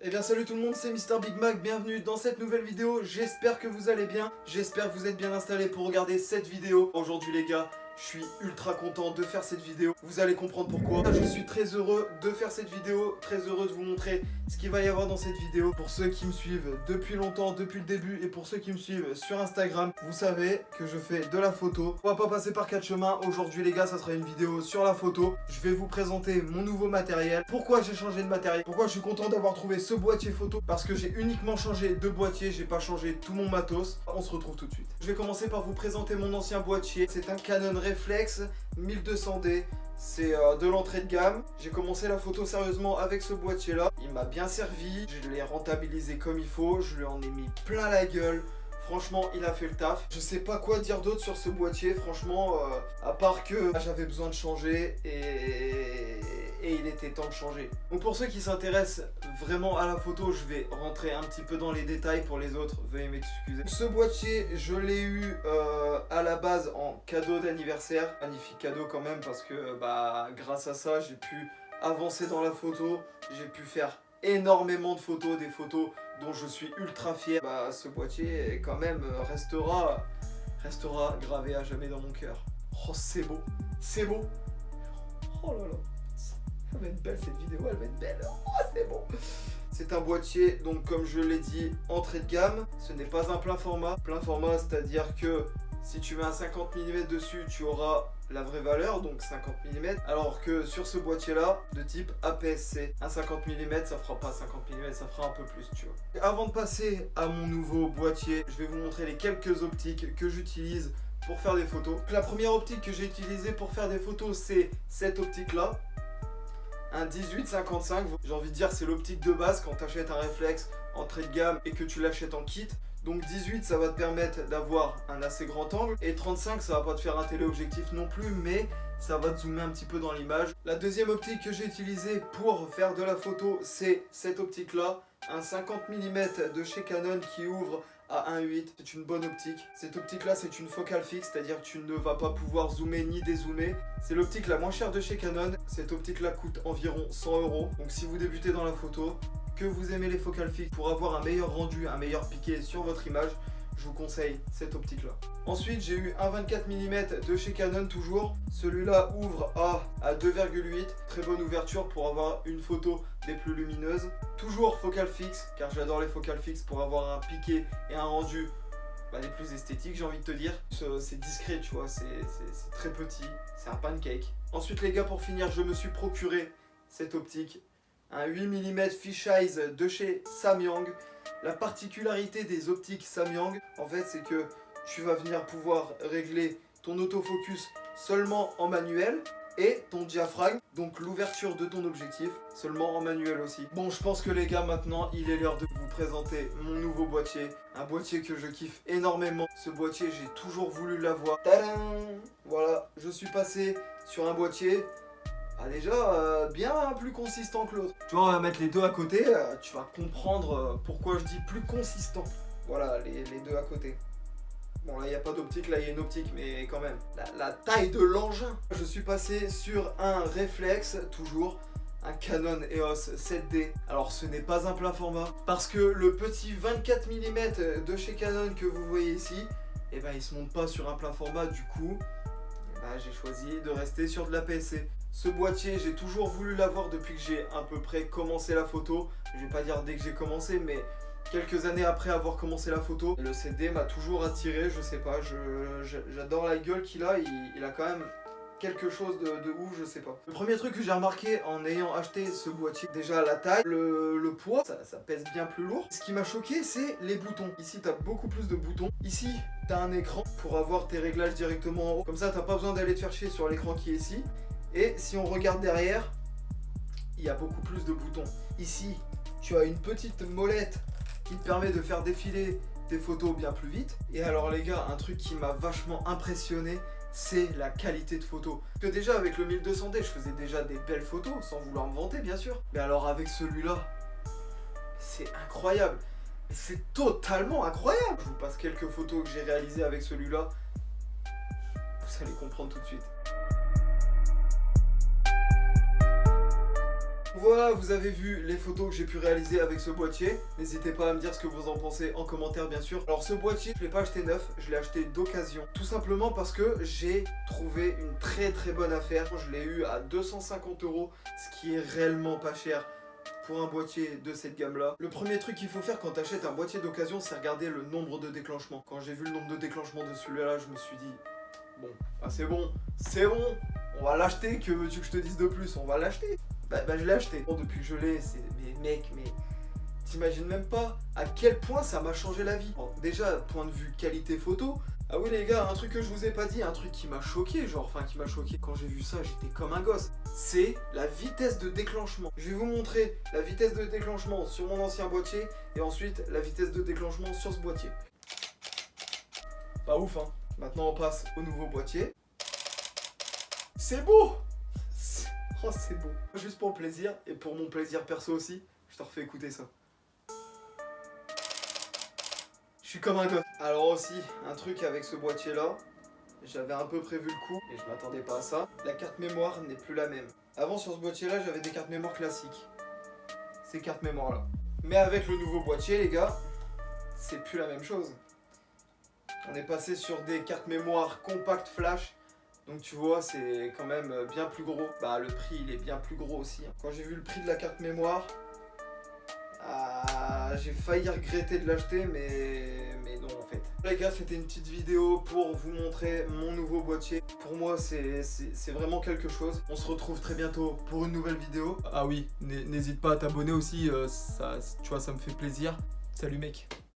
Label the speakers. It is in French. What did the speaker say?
Speaker 1: Eh bien salut tout le monde, c'est Mister Big Mac, bienvenue dans cette nouvelle vidéo. J'espère que vous allez bien, j'espère que vous êtes bien installés pour regarder cette vidéo. Aujourd'hui les gars, je suis ultra content de faire cette vidéo, vous allez comprendre pourquoi. Je suis très heureux de faire cette vidéo, très heureux de vous montrer ce qu'il va y avoir dans cette vidéo. Pour ceux qui me suivent depuis longtemps, depuis le début, et pour ceux qui me suivent sur Instagram, vous savez que je fais de la photo. On va pas passer par quatre chemins, aujourd'hui les gars ça sera une vidéo sur la photo. Je vais vous présenter mon nouveau matériel. Pourquoi j'ai changé de matériel? Pourquoi je suis content d'avoir trouvé ce boîtier photo? Parce que j'ai uniquement changé de boîtier, j'ai pas changé tout mon matos. On se retrouve tout de suite. Je vais commencer par vous présenter mon ancien boîtier. C'est un Canon Reflex 1200D. C'est de l'entrée de gamme. J'ai commencé la photo sérieusement avec ce boîtier là. Il m'a bien servi, je l'ai rentabilisé comme il faut, je lui en ai mis plein la gueule. Franchement, il a fait le taf. Je sais pas quoi dire d'autre sur ce boîtier, franchement, à part que j'avais besoin de changer et il était temps de changer. Donc pour ceux qui s'intéressent vraiment à la photo, je vais rentrer un petit peu dans les détails. Pour les autres, veuillez m'excuser. Ce boîtier, je l'ai eu à la base en cadeau d'anniversaire. Magnifique cadeau quand même parce que grâce à ça, j'ai pu avancer dans la photo. J'ai pu faire énormément de photos, des photos dont je suis ultra fier. Ce boîtier quand même restera gravé à jamais dans mon cœur. Oh c'est beau, c'est beau. Oh là là, ça va être belle cette vidéo, elle va être belle. Oh c'est beau. C'est un boîtier, donc comme je l'ai dit, entrée de gamme. Ce n'est pas un plein format. Plein format, c'est-à-dire que si tu mets un 50 mm dessus, tu auras la vraie valeur, donc 50 mm, alors que sur ce boîtier là, de type APS-C, un 50 mm ça fera pas 50 mm, ça fera un peu plus, tu vois. Et avant de passer à mon nouveau boîtier, je vais vous montrer les quelques optiques que j'utilise pour faire des photos. La première optique que j'ai utilisée pour faire des photos, c'est cette optique là, un 18-55, j'ai envie de dire c'est l'optique de base quand tu achètes un réflexe entrée de gamme et que tu l'achètes en kit. Donc 18 ça va te permettre d'avoir un assez grand angle et 35 ça va pas te faire un téléobjectif non plus, mais ça va te zoomer un petit peu dans l'image. La deuxième optique que j'ai utilisée pour faire de la photo, c'est cette optique là, un 50 mm de chez Canon qui ouvre à 1.8. C'est une bonne optique. Cette optique là c'est une focale fixe, c'est-à-dire que tu ne vas pas pouvoir zoomer ni dézoomer. C'est l'optique la moins chère de chez Canon. Cette optique là coûte environ 100 €. Donc si vous débutez dans la photo, que vous aimez les focales fixes pour avoir un meilleur rendu, un meilleur piqué sur votre image, je vous conseille cette optique là. Ensuite j'ai eu un 24 mm de chez Canon toujours. Celui-là ouvre à 2,8. Très bonne ouverture pour avoir une photo des plus lumineuses. Toujours focale fixe car j'adore les focales fixes pour avoir un piqué et un rendu les plus esthétiques, j'ai envie de te dire. C'est discret, tu vois, c'est très petit, c'est un pancake. Ensuite les gars, pour finir, je me suis procuré cette optique, un 8 mm fisheye de chez Samyang. La particularité des optiques Samyang, en fait, c'est que tu vas venir pouvoir régler ton autofocus seulement en manuel et ton diaphragme, donc l'ouverture de ton objectif, seulement en manuel aussi. Bon, je pense que les gars, maintenant, il est l'heure de vous présenter mon nouveau boîtier. Un boîtier que je kiffe énormément. Ce boîtier, j'ai toujours voulu l'avoir. Tadam! Voilà, je suis passé sur un boîtier déjà bien plus consistant que l'autre. Tu vois, on va mettre les deux à côté, tu vas comprendre pourquoi je dis plus consistant. Voilà, les deux à côté. Bon là il n'y a pas d'optique, là il y a une optique, mais quand même, la taille de l'engin. Je suis passé sur un réflexe, toujours, un Canon EOS 7D. Alors ce n'est pas un plein format, parce que le petit 24 mm de chez Canon que vous voyez ici, il se monte pas sur un plein format, du coup, j'ai choisi de rester sur de la l'APS-C. Ce boîtier, j'ai toujours voulu l'avoir depuis que j'ai à peu près commencé la photo. Je vais pas dire dès que j'ai commencé, mais quelques années après avoir commencé la photo. Le CD m'a toujours attiré, je sais pas, j'adore la gueule qu'il a, il a quand même quelque chose de ouf, je sais pas. Le premier truc que j'ai remarqué en ayant acheté ce boîtier, déjà la taille, le poids, ça pèse bien plus lourd. Ce qui m'a choqué, c'est les boutons. Ici, t'as beaucoup plus de boutons. Ici, t'as un écran pour avoir tes réglages directement en haut. Comme ça, t'as pas besoin d'aller te faire chier sur l'écran qui est ici. Et si on regarde derrière, il y a beaucoup plus de boutons. Ici, tu as une petite molette qui te permet de faire défiler tes photos bien plus vite. Et alors les gars, un truc qui m'a vachement impressionné, c'est la qualité de photo. Parce que déjà avec le 1200D, je faisais déjà des belles photos, sans vouloir me vanter bien sûr. Mais alors avec celui-là, c'est incroyable. C'est totalement incroyable. Je vous passe quelques photos que j'ai réalisées avec celui-là. Vous allez comprendre tout de suite. Voilà, vous avez vu les photos que j'ai pu réaliser avec ce boîtier. N'hésitez pas à me dire ce que vous en pensez en commentaire bien sûr. Alors ce boîtier, je ne l'ai pas acheté neuf, je l'ai acheté d'occasion. Tout simplement parce que j'ai trouvé une très bonne affaire. Je l'ai eu à 250 €, ce qui est réellement pas cher pour un boîtier de cette gamme là. Le premier truc qu'il faut faire quand tu achètes un boîtier d'occasion, c'est regarder le nombre de déclenchements. Quand j'ai vu le nombre de déclenchements de celui-là, je me suis dit bon, bah c'est bon, on va l'acheter, que veux-tu que je te dise de plus, on va l'acheter. Bah je l'ai acheté. Bon, depuis que je l'ai, c'est... Mais mec, t'imagines même pas à quel point ça m'a changé la vie. Bon, déjà, point de vue qualité photo. Ah oui les gars, un truc que je vous ai pas dit, un truc qui m'a choqué, qui m'a choqué. Quand j'ai vu ça, j'étais comme un gosse. C'est la vitesse de déclenchement. Je vais vous montrer la vitesse de déclenchement sur mon ancien boîtier et ensuite la vitesse de déclenchement sur ce boîtier. Pas ouf hein. Maintenant on passe au nouveau boîtier. C'est beau! Oh c'est beau. Juste pour le plaisir et pour mon plaisir perso aussi, je te refais écouter ça. Je suis comme un gosse. Alors aussi, un truc avec ce boîtier là, j'avais un peu prévu le coup et je m'attendais pas à ça. La carte mémoire n'est plus la même. Avant sur ce boîtier là, j'avais des cartes mémoire classiques. Ces cartes mémoire là. Mais avec le nouveau boîtier les gars, c'est plus la même chose. On est passé sur des cartes mémoire compact flash. Donc tu vois, c'est quand même bien plus gros. Bah le prix il est bien plus gros aussi. Quand j'ai vu le prix de la carte mémoire, j'ai failli regretter de l'acheter mais non en fait. Les gars, c'était une petite vidéo pour vous montrer mon nouveau boîtier. Pour moi c'est vraiment quelque chose. On se retrouve très bientôt pour une nouvelle vidéo. Ah oui, n'hésite pas à t'abonner aussi, ça, tu vois, ça me fait plaisir. Salut mec.